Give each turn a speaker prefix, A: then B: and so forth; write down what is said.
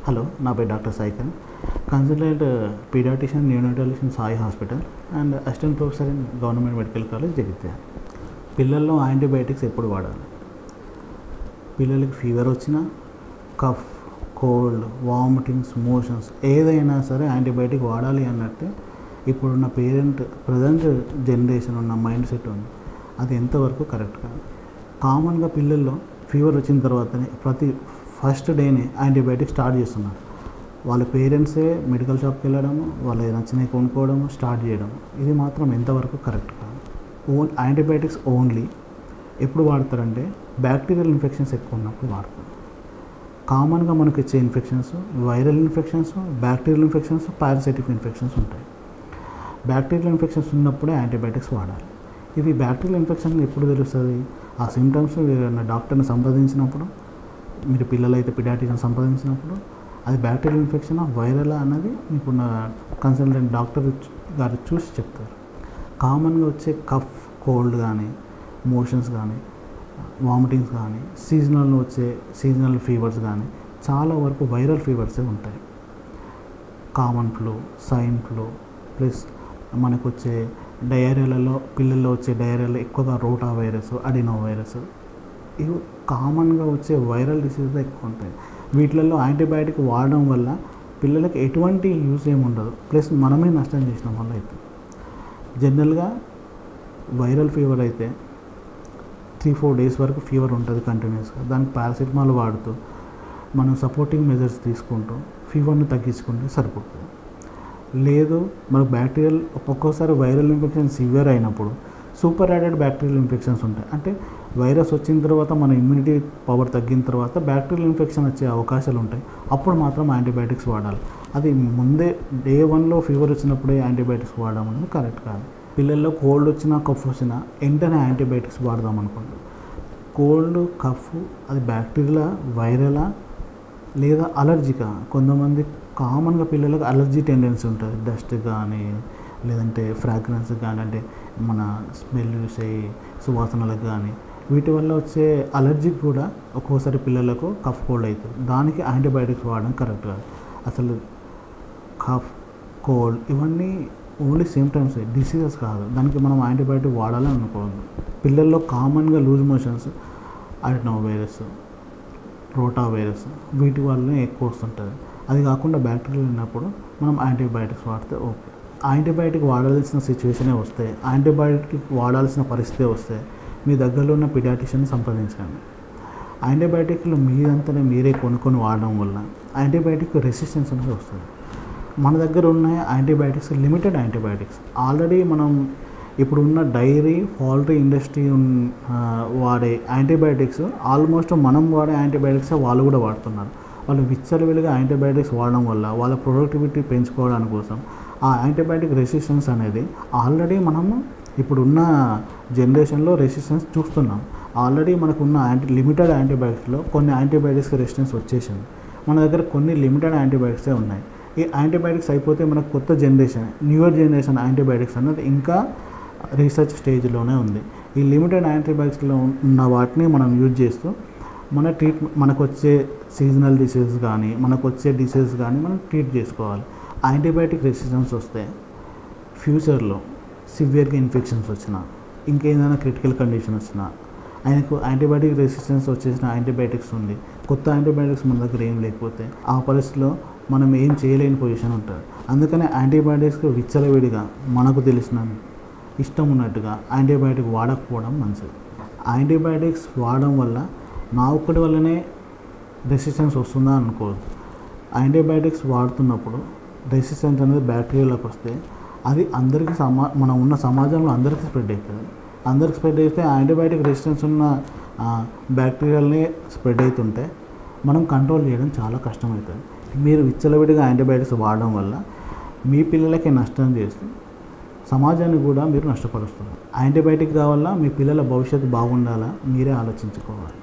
A: Hello, నా పేరు doctor సైకన్, consultant paediatrician neonatologist in Sai hospital and assistant professor in government medical college Jagtial. పిల్లల్లో antibiotics ఎప్పుడు వాడాలి? పిల్లలకి ఫీవర్ వచ్చినా, కఫ్, కోల్డ్, వామిటింగ్స్, మోషన్స్ ఏదైనా సరే యాంటీబయాటిక్ వాడాలి అన్నట్టే ఇప్పుడున్న ప్రజెంట్ జనరేషన్ ఉన్న మైండ్ సెట్ ఉంది. అది ఎంతవరకు కరెక్ట్ కాదు. కామన్గా పిల్లల్లో ఫీవర్ వచ్చిన తర్వాతనే ఫస్ట్ డేనే యాంటీబయాటిక్ స్టార్ట్ చేస్తున్నారు. వాళ్ళ పేరెంట్సే మెడికల్ షాప్కి వెళ్ళడము, వాళ్ళకి నచ్చినవి కొనుక్కోవడము స్టార్ట్ చేయడము. ఇది మాత్రం ఎంతవరకు కరెక్ట్ కాదు. యాంటీబయాటిక్స్ ఓన్లీ ఎప్పుడు వాడతారంటే బ్యాక్టీరియల్ ఇన్ఫెక్షన్స్ ఎక్కువ ఉన్నప్పుడు వాడతారు. కామన్గా మనకు ఇచ్చే infections viral infections, bacterial infections, parasitic infections ఉంటాయి. బ్యాక్టీరియల్ ఇన్ఫెక్షన్స్ ఉన్నప్పుడే యాంటీబయాటిక్స్ వాడాలి. ఇవి బ్యాక్టీరియల్ ఇన్ఫెక్షన్ ఎప్పుడు తెలుస్తుంది? ఆ సిమ్టమ్స్ డాక్టర్ని సంప్రదించినప్పుడు, మీరు పిల్లలైతే పీడియాట్రిషియన్ సంప్రదించినప్పుడు అది బ్యాక్టీరియల్ ఇన్ఫెక్షన్ వైరలా అన్నది మీకున్న కన్సల్టెంట్ డాక్టర్ గారు చూసి చెప్తారు. కామన్గా వచ్చే కఫ్, కోల్డ్ కానీ, మోషన్స్ కానీ, వామిటింగ్స్ కానీ, సీజనల్ ఫీవర్స్ కానీ చాలా వరకు వైరల్ ఫీవర్సే ఉంటాయి. Common flu, swine flu, plus మనకు వచ్చే డయేరియాలలో, పిల్లల్లో వచ్చే డయేరియాలో ఎక్కువగా రోటా వైరస్, అడినో వైరస్, ఇవి కామన్గా వచ్చే వైరల్ డిసీజెస్ ఎక్కువ ఉంటాయి. వీటిలలో యాంటీబయాటిక్ వాడడం వల్ల పిల్లలకి ఎటువంటి యూజ్ ఏమి ఉండదు, ప్లస్ మనమే నష్టం చేసిన వల్ల అయితే. జనరల్గా వైరల్ ఫీవర్ అయితే 3-4 days వరకు ఫీవర్ ఉంటుంది కంటిన్యూస్గా. దానికి పారాసిటమాల్ వాడుతూ మనం సపోర్టింగ్ మెజర్స్ తీసుకుంటూ ఫీవర్ని తగ్గించుకుంటే సరిపోతుంది. లేదు మనకు బ్యాక్టీరియల్ ఒక్కొక్కసారి వైరల్ ఇన్ఫెక్షన్ సివియర్ అయినప్పుడు సూపర్ యాడెడ్ బ్యాక్టీరియల్ ఇన్ఫెక్షన్స్ ఉంటాయి. అంటే వైరస్ వచ్చిన తర్వాత మన ఇమ్యూనిటీ పవర్ తగ్గిన తర్వాత బ్యాక్టీరియల్ ఇన్ఫెక్షన్ వచ్చే అవకాశాలు ఉంటాయి. అప్పుడు మాత్రం యాంటీబయాటిక్స్ వాడాలి. అది ముందే డే 1లో ఫీవర్ వచ్చినప్పుడే యాంటీబయాటిక్స్ వాడడం అనేది కరెక్ట్ కాదు. పిల్లల్లో కోల్డ్ వచ్చినా, కఫ్ వచ్చినా వెంటనే యాంటీబయాటిక్స్ వాడదాం అనుకోండి. కోల్డ్, కఫ్ అది బ్యాక్టీరియా, వైరలా లేదా అలర్జీకా? కొంతమంది కామన్గా పిల్లలకు అలర్జీ టెండెన్సీ ఉంటుంది. డస్ట్ కానీ, లేదంటే ఫ్రాగ్రెన్స్ కానీ, అంటే మన స్మెల్ చూసే సువాసనలకు కానీ, వీటి వల్ల వచ్చే అలర్జీకి కూడా ఒక్కోసారి పిల్లలకు కఫ్, కోల్డ్ అవుతుంది. దానికి యాంటీబయాటిక్స్ వాడడం కరెక్ట్ కాదు. అసలు కఫ్, కోల్డ్ ఇవన్నీ ఓన్లీ సిమ్టమ్స్, డిసీజెస్ కాదు. దానికి మనం యాంటీబయాటిక్ వాడాలని అనుకోవద్దు. పిల్లల్లో కామన్గా loose motions, adenovirus, rotavirus వీటి వల్లనే ఎక్కువ వస్తుంటుంది. అది కాకుండా బ్యాక్టీరియల్ ఉన్నప్పుడు మనం యాంటీబయాటిక్స్ వాడితే ఓకే. యాంటీబయాటిక్ వాడాల్సిన సిచ్యువేషనే వస్తే, యాంటీబయాటిక్ వాడాల్సిన పరిస్థితి వస్తే మీ దగ్గరలో ఉన్న పీడియాట్రిషియన్ని సంప్రదించండి. యాంటీబయాటిక్లు మీరంతనే మీరే కొనుక్కొని వాడడం వల్ల యాంటీబయాటిక్ రెసిస్టెన్స్ అనేది వస్తుంది. మన దగ్గర ఉన్న యాంటీబయాటిక్స్ లిమిటెడ్ యాంటీబయాటిక్స్. ఆల్రెడీ మనం ఇప్పుడున్న డైరీ, పౌల్ట్రీ ఇండస్ట్రీ వాడే యాంటీబయాటిక్స్ ఆల్మోస్ట్ మనం వాడే యాంటీబయాటిక్స్ వాళ్ళు కూడా వాడుతున్నారు. వాళ్ళు విచ్చలవిడిగా యాంటీబయాటిక్స్ వాడడం వల్ల వాళ్ళ ప్రొడక్టివిటీ పెంచుకోవడానికి కోసం ఆ యాంటీబయాటిక్ రెసిస్టెన్స్ అనేది ఆల్రెడీ మనము ఇప్పుడున్న జనరేషన్లో రెసిస్టెన్స్ చూస్తున్నాం. ఆల్రెడీ మనకున్న లిమిటెడ్ యాంటీబయాటిక్స్లో కొన్ని యాంటీబయాటిక్స్ రెసిస్టెన్స్ వచ్చేసింది. మన దగ్గర కొన్ని లిమిటెడ్ యాంటీబయాటిక్సే ఉన్నాయి. ఈ యాంటీబయాటిక్స్ అయిపోతే మనకు కొత్త జనరేషన్, న్యూయర్ జనరేషన్ యాంటీబయాటిక్స్ అన్నది ఇంకా రీసెర్చ్ స్టేజ్లోనే ఉంది. ఈ లిమిటెడ్ యాంటీబయాటిక్స్లో ఉన్న వాటిని మనం యూజ్ చేస్తూ మనకు వచ్చే సీజనల్ డిసీజెస్ కానీ, మనకు వచ్చే డిసీజెస్ కానీ మనం ట్రీట్ చేసుకోవాలి. యాంటీబయాటిక్ రెసిస్టెన్స్ వస్తే ఫ్యూచర్లో సివియర్గా ఇన్ఫెక్షన్స్ వచ్చినా, ఇంకేదైనా క్రిటికల్ కండిషన్ వచ్చినా, ఆయనకు యాంటీబయాటిక్ రెసిస్టెన్స్ వచ్చేసిన యాంటీబయాటిక్స్ ఉంది, కొత్త యాంటీబయాటిక్స్ మన దగ్గర ఏం లేకపోతే ఆ పరిస్థితిలో మనం ఏం చేయలేని పొజిషన్ ఉంటుంది. అందుకనే యాంటీబయాటిక్స్ విచ్చలవిడిగా మనకు తెలిసిన ఇష్టం ఉన్నట్టుగా యాంటీబయాటిక్ వాడకపోవడం మంచిది. యాంటీబయాటిక్స్ వాడడం వల్ల నా ఒక్కటి వల్లనే రెసిస్టెన్స్ వస్తుందా అనుకోవద్దు. యాంటీబయాటిక్స్ వాడుతున్నప్పుడు రెసిస్టెన్స్ అనేది బ్యాక్టీరియాలోకి వస్తే అది అందరికీ మనం ఉన్న సమాజంలో అందరికీ స్ప్రెడ్ అవుతుంది. అందరికి స్ప్రెడ్ అయితే యాంటీబయాటిక్ రెసిస్టెన్స్ ఉన్న బ్యాక్టీరియాలని స్ప్రెడ్ అవుతుంటే మనం కంట్రోల్ చేయడం చాలా కష్టమవుతుంది. మీరు విచ్చలవిడిగా యాంటీబయాటిక్స్ వాడడం వల్ల మీ పిల్లలకి నష్టం చేస్తూ సమాజాన్ని కూడా మీరు నష్టపరుస్తున్నారు. యాంటీబయాటిక్ వల్ల మీ పిల్లల భవిష్యత్తు బాగుండాలా మీరే ఆలోచించుకోవాలి.